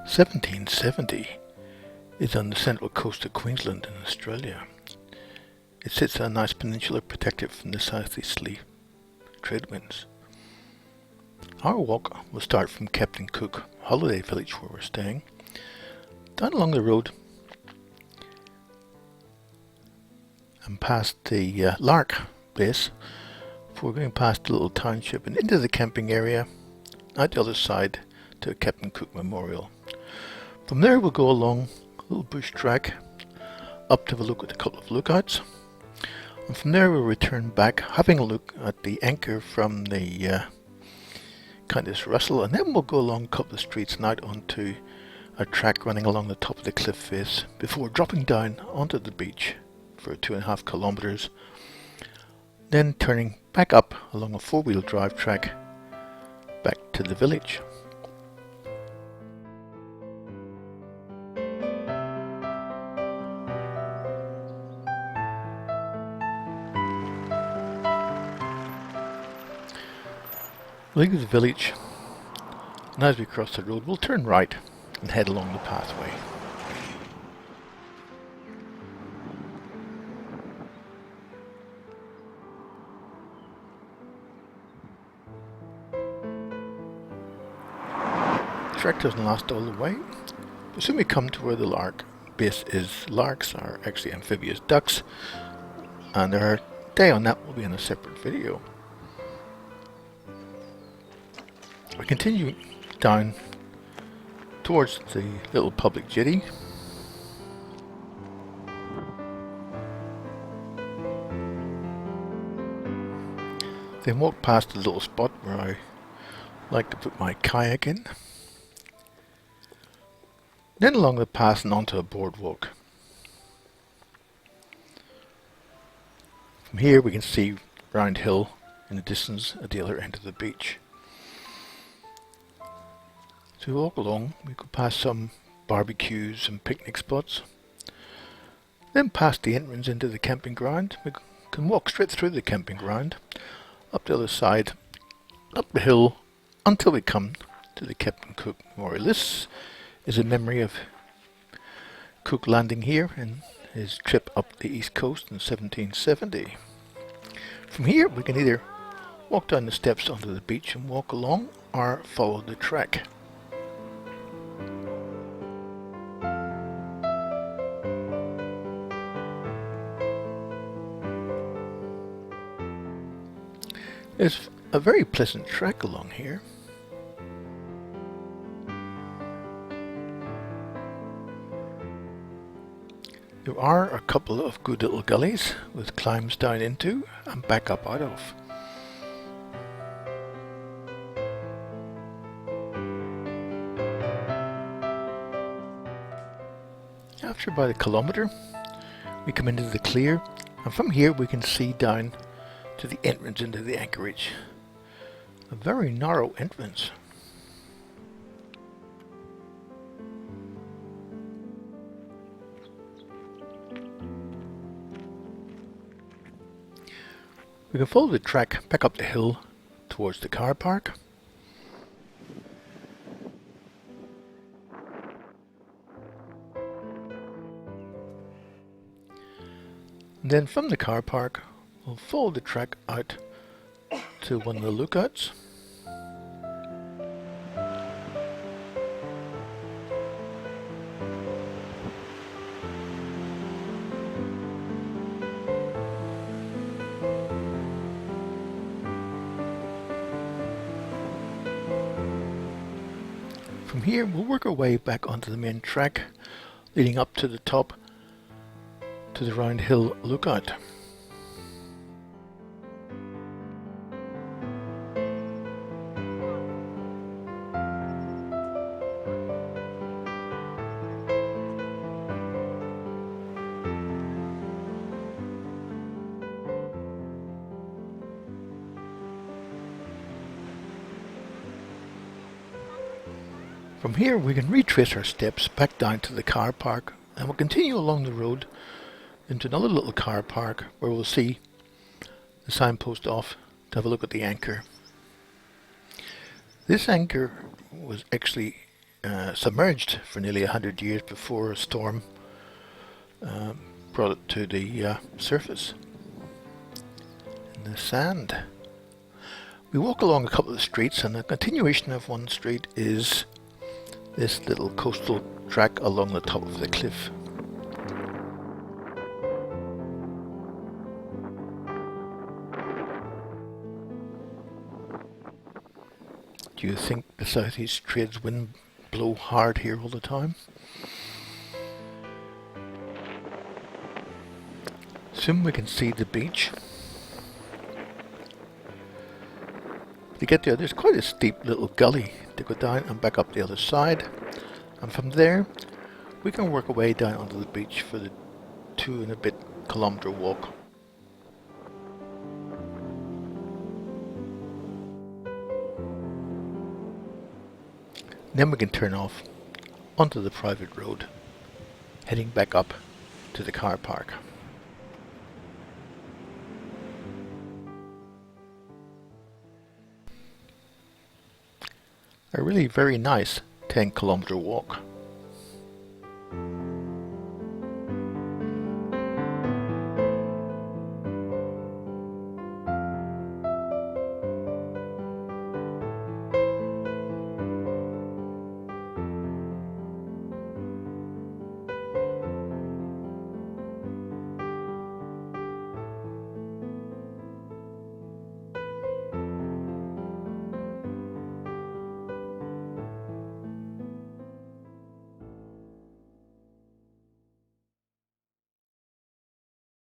1770 is on the central coast of Queensland in Australia. It sits on a nice peninsula protected from the southeasterly trade winds. Our walk will start from Capt Cook holiday village where we're staying, down along the road and past the Lark base before going past the little township and into the camping area, out the other side to Capt Cook Memorial. From there we'll go along a little bush track up to have a look at a couple of lookouts, and from there we'll return back having a look at the anchor from the Countess Russell, and then we'll go along a couple of streets and out onto a track running along the top of the cliff face before dropping down onto the beach for 2.5 kilometers, then turning back up along a 4-wheel drive track back to the village. Leave the village, and as we cross the road we'll turn right and head along the pathway. The trek doesn't last all the way, but soon we come to where the lark base is. Larks are actually amphibious ducks, and our day on that will be in a separate video. We continue down towards the little public jetty. Then walk past the little spot where I like to put my kayak in. Then along the path and onto a boardwalk. From here we can see Round Hill in the distance at the other end of the beach. So we walk along, we go past some barbecues and picnic spots, then past the entrance into the camping ground. We can walk straight through the camping ground, up the other side, up the hill, until we come to the Capt Cook Memorial. This is a memory of Cook landing here in his trip up the east coast in 1770. From here we can either walk down the steps onto the beach and walk along, or follow the trek. It's a very pleasant trek along here. There are a couple of good little gullies with climbs down into and back up out of. After about 1 kilometre we come into the clear, and from here we can see down to the entrance into the anchorage. A very narrow entrance. We can follow the track back up the hill towards the car park. And then from the car park we'll follow the track out to one of the lookouts. From here we'll work our way back onto the main track, leading up to the top to the Round Hill lookout. From here we can retrace our steps back down to the car park, and we'll continue along the road into another little car park where we'll see the signpost off to have a look at the anchor. This anchor was actually submerged for nearly 100 years before a storm brought it to the surface in the sand. We walk along a couple of streets, and a continuation of one street is this little coastal track along the top of the cliff. Do you think the southeast trades wind blow hard here all the time? Soon we can see the beach. To get there, there's quite a steep little gully to go down and back up the other side, and from there we can work our way down onto the beach for the 2.5 kilometer walk. Then we can turn off onto the private road, heading back up to the car park. A really very nice 10-kilometer walk.